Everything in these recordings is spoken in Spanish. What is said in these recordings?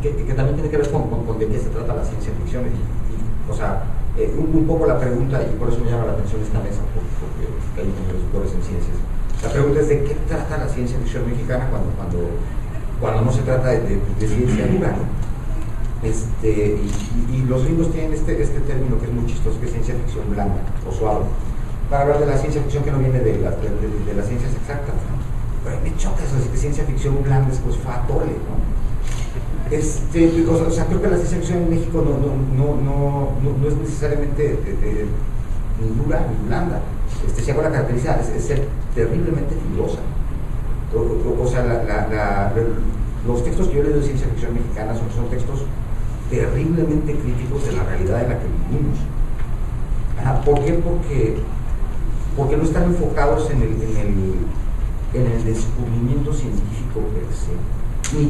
que también tiene que ver con de qué se trata la ciencia ficción. O sea, un poco la pregunta, y por eso me llama la atención esta mesa, porque hay ingenieros doctores en ciencias. La pregunta es de qué trata la ciencia ficción mexicana cuando no se trata de ciencia dura, ¿no? Y los gringos tienen este término que es muy chistoso, que es ciencia ficción blanda o suave, para hablar de la ciencia ficción que no viene de las ciencias exactas, ¿no? Pero me choca eso, es que ciencia ficción blanda es pues fatole, ¿no? O sea, creo que la ciencia ficción en México no es necesariamente ni dura ni blanda. Si hago la característica, es ser terriblemente fibrosa. O sea, los textos que yo leo de ciencia ficción mexicana son textos terriblemente críticos de la realidad en la que vivimos. ¿Por qué? Porque no están enfocados en el descubrimiento científico per se, ni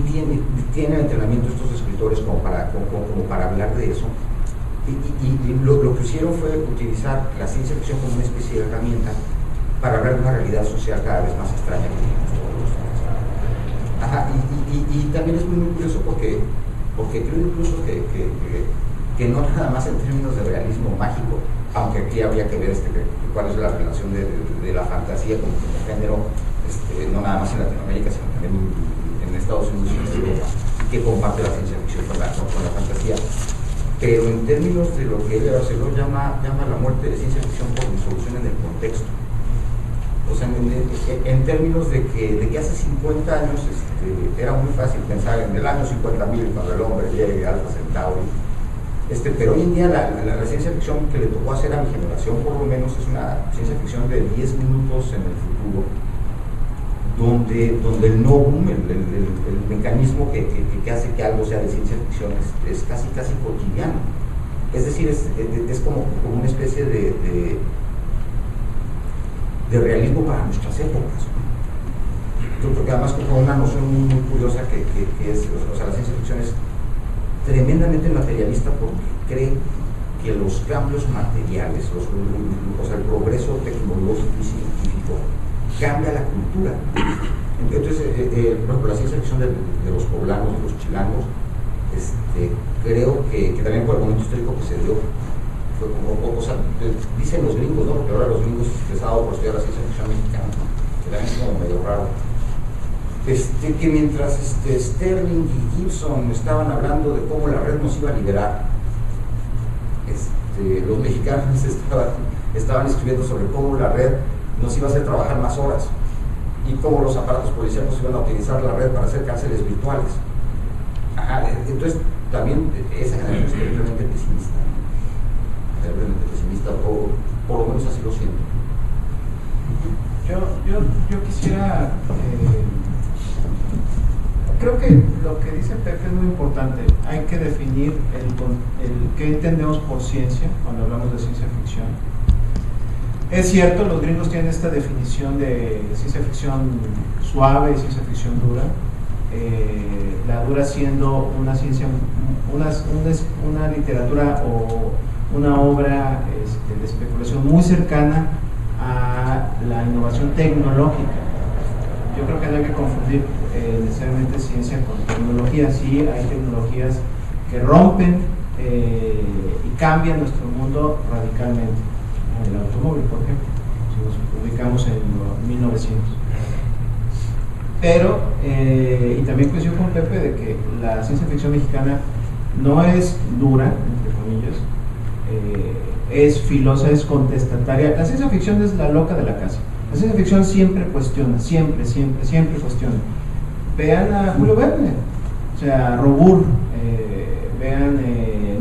tienen entrenamiento estos escritores como para hablar de eso. Y lo que hicieron fue utilizar la ciencia ficción como una especie de herramienta para hablar de una realidad social cada vez más extraña que vivimos todos los días. Y también es muy curioso porque creo incluso que no nada más en términos de realismo mágico, aunque aquí habría que ver cuál es la relación de la fantasía como género, no nada más en Latinoamérica, sino también en Estados Unidos y en Europa, que comparte la ciencia ficción con la fantasía. Pero en términos de lo que él llama la muerte de ciencia ficción por disolución en el contexto. O sea, en términos de que hace 50 años era muy fácil pensar en el año 50.000 cuando el hombre llegue a Alpha Centauri. Pero hoy en día la ciencia ficción que le tocó hacer a mi generación, por lo menos, es una ciencia ficción de 10 minutos en el futuro, donde el novum, el mecanismo que hace que algo sea de ciencia ficción es casi cotidiano. Es decir, es como una especie de realismo para nuestras épocas. Yo creo que además con una noción muy curiosa que es, o sea, la ciencia ficción es tremendamente materialista porque cree que los cambios materiales, o sea, el progreso tecnológico y científico cambia la cultura. Entonces, por ejemplo, la ciencia ficción de los poblanos, de los chilangos, creo que también por el momento histórico que se dio, fue como, o sea, dicen los gringos, ¿no? Porque ahora los gringos les ha dado por estudiar la ciencia ficción mexicana, que también es como medio raro. Que mientras Sterling y Gibson estaban hablando de cómo la red nos iba a liberar, los mexicanos estaban escribiendo sobre cómo la red nos iba a hacer trabajar más horas y cómo los aparatos policiales iban a utilizar la red para hacer cárceles virtuales. Entonces, también esa generación es terriblemente pesimista. O por lo menos así lo siento. Yo quisiera, creo que lo que dice Pepe es muy importante. Hay que definir el qué entendemos por ciencia cuando hablamos de ciencia ficción. Es cierto, los gringos tienen esta definición de ciencia ficción suave y ciencia ficción dura. La dura siendo una ciencia, una literatura o una obra de especulación muy cercana a la innovación tecnológica. Yo creo que no hay que confundir necesariamente ciencia con tecnología. Sí, hay tecnologías que rompen y cambian nuestro mundo radicalmente. El automóvil, por ejemplo, si nos ubicamos en 1900. Pero, y también coincido con Pepe de que la ciencia ficción mexicana no es dura, entre comillas, es filosa, es contestataria. La ciencia ficción es la loca de la casa. La ciencia ficción siempre cuestiona, siempre cuestiona. Vean a Julio Verne, o sea, Robur, vean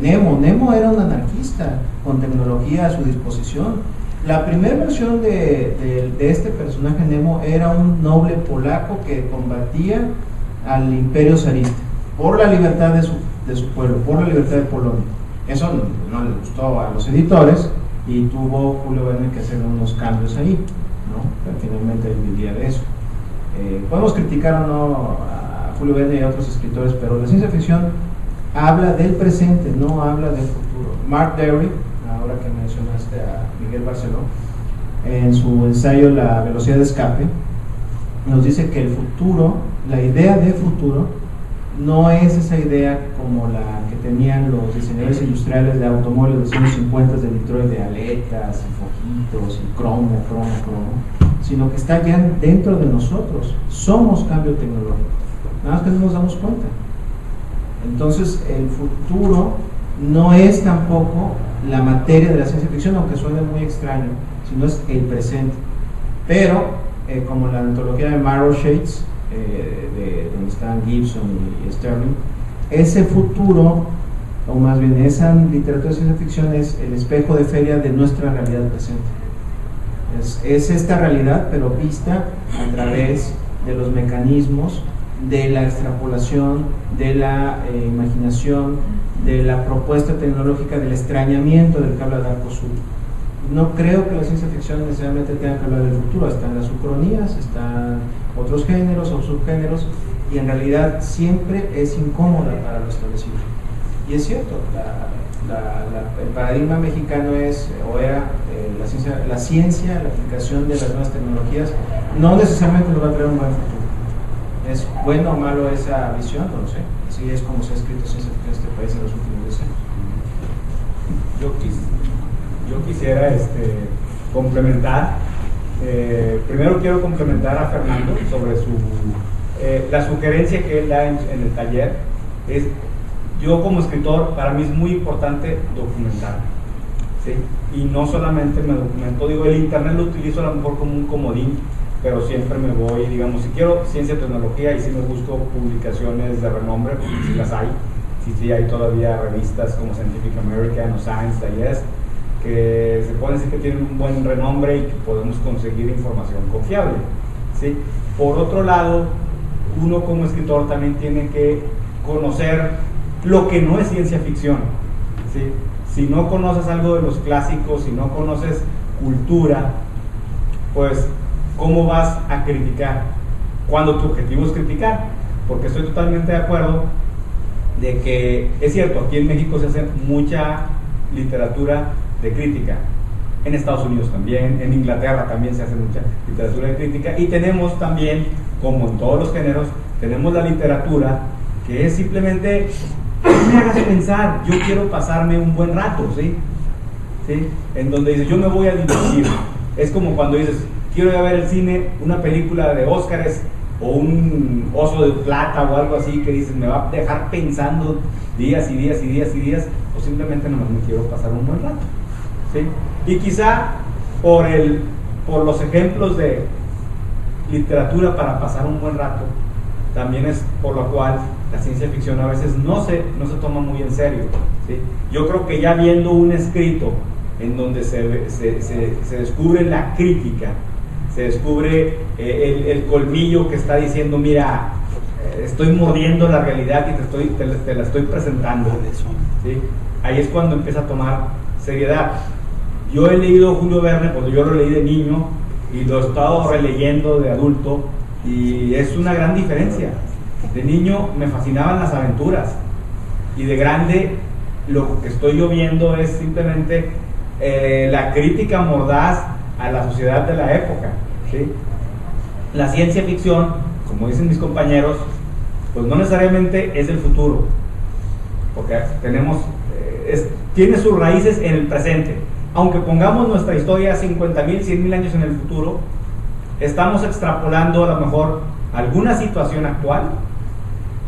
Nemo era un anarquista con tecnología a su disposición. La primera versión de este personaje Nemo era un noble polaco que combatía al imperio zarista por la libertad de su pueblo, por la libertad de Polonia. Eso no le gustó a los editores y tuvo Julio Verne que hacer unos cambios ahí, ¿no? Pero finalmente él vivía de eso. Podemos criticar o no a Julio Verne y a otros escritores, pero la ciencia ficción habla del presente, no habla del futuro. Mark Derry, ahora que mencionaste a Miguel Barceló, en su ensayo La velocidad de escape, nos dice que el futuro, la idea de futuro, no es esa idea como la que tenían los diseñadores industriales de automóviles de los años 50 de Detroit, de aletas y foquitos y cromo, sino que está ya dentro de nosotros. Somos cambio tecnológico, nada más que no nos damos cuenta. Entonces el futuro no es tampoco la materia de la ciencia ficción, aunque suene muy extraño, sino es el presente. Pero como la antología de Marrow Shades, de donde están Gibson y Sterling, ese futuro, o más bien esa literatura de ciencia ficción, es el espejo de feria de nuestra realidad presente. Es esta realidad, pero vista a través de los mecanismos de la extrapolación, de la imaginación, de la propuesta tecnológica, del extrañamiento del que habla Darko Sur. No creo que la ciencia ficción necesariamente tenga que hablar del futuro. Están las ucronías, están otros géneros o subgéneros, y en realidad siempre es incómoda para lo establecido. Y es cierto, el paradigma mexicano es, o era, la ciencia, la aplicación de las nuevas tecnologías, no necesariamente nos va a traer un buen futuro. ¿Es bueno o malo esa visión? No lo sé. Así es como se ha escrito ciencia ficción en este país en los últimos 10 años. Yo quisiera complementar. Primero quiero complementar a Fernando sobre la sugerencia que él da en el taller. Yo como escritor, para mí es muy importante documentar, ¿sí? Y no solamente me documento, el internet lo utilizo a lo mejor como un comodín, pero siempre me voy, digamos, si quiero ciencia y tecnología, y si me busco publicaciones de renombre, porque sí las hay, sí hay todavía revistas como Scientific American o Science Digest, que se puede decir que tienen un buen renombre y que podemos conseguir información confiable, ¿sí? Por otro lado, uno como escritor también tiene que conocer lo que no es ciencia ficción, ¿sí? Si no conoces algo de los clásicos, si no conoces cultura, pues ¿cómo vas a criticar? Cuando tu objetivo es criticar, porque estoy totalmente de acuerdo de que es cierto, aquí en México se hace mucha literatura de crítica, en Estados Unidos también, en Inglaterra también se hace mucha literatura de crítica, y tenemos también, como en todos los géneros, tenemos la literatura que es simplemente no me hagas pensar, yo quiero pasarme un buen rato, ¿sí? En donde dices, yo me voy a divertir. Es como cuando dices, quiero ir a ver el cine, una película de Óscares o un Oso de Plata o algo así, que dices, me va a dejar pensando días y días y días y días, o simplemente nomás me quiero pasar un buen rato, ¿sí? Y quizá por los ejemplos de literatura para pasar un buen rato, también es por lo cual la ciencia ficción a veces no se toma muy en serio, ¿sí? Yo creo que ya viendo un escrito en donde se descubre la crítica, se descubre el colmillo que está diciendo, mira, estoy mordiendo la realidad y te la estoy presentando, ¿sí? Ahí es cuando empieza a tomar seriedad. Yo he leído Julio Verne, cuando yo lo leí de niño y lo he estado releyendo de adulto, y es una gran diferencia. De niño me fascinaban las aventuras, y de grande lo que estoy yo viendo es simplemente la crítica mordaz a la sociedad de la época, ¿sí? La ciencia ficción, como dicen mis compañeros, pues no necesariamente es el futuro, porque tiene sus raíces en el presente. Aunque pongamos nuestra historia 50,000, 100,000 años en el futuro, estamos extrapolando a lo mejor alguna situación actual,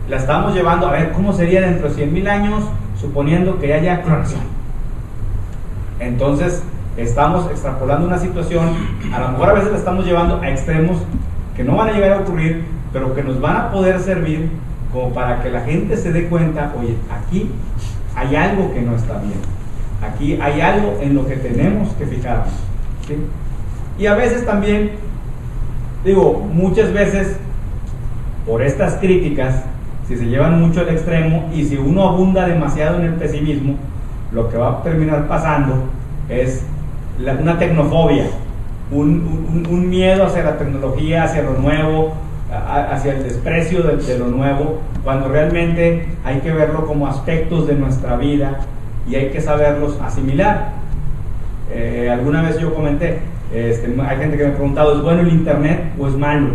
la estamos llevando a ver cómo sería dentro de 100,000 años, suponiendo que haya clonación. Entonces estamos extrapolando una situación, a lo mejor a veces la estamos llevando a extremos que no van a llegar a ocurrir, pero que nos van a poder servir como para que la gente se dé cuenta, oye, aquí hay algo que no está bien, aquí hay algo en lo que tenemos que fijarnos, ¿sí? Y a veces también, muchas veces por estas críticas, si se llevan mucho al extremo y si uno abunda demasiado en el pesimismo, lo que va a terminar pasando es una tecnofobia, un miedo hacia la tecnología, hacia lo nuevo, hacia el desprecio de lo nuevo, cuando realmente hay que verlo como aspectos de nuestra vida y hay que saberlos asimilar. Alguna vez yo comenté, hay gente que me ha preguntado, ¿es bueno el internet o es malo?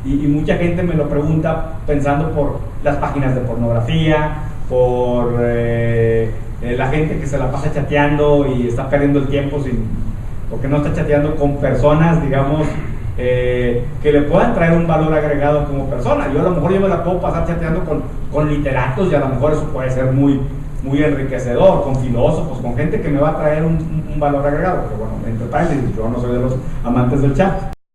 Y mucha gente me lo pregunta pensando por las páginas de pornografía, por la gente que se la pasa chateando y está perdiendo el tiempo porque no está chateando con personas, digamos, que le puedan traer un valor agregado como persona. Yo a lo mejor me la puedo pasar chateando con literatos y a lo mejor eso puede ser muy enriquecedor, con filósofos, con gente que me va a traer un valor agregado. Pero bueno, entre paréntesis, yo no soy de los amantes del chat.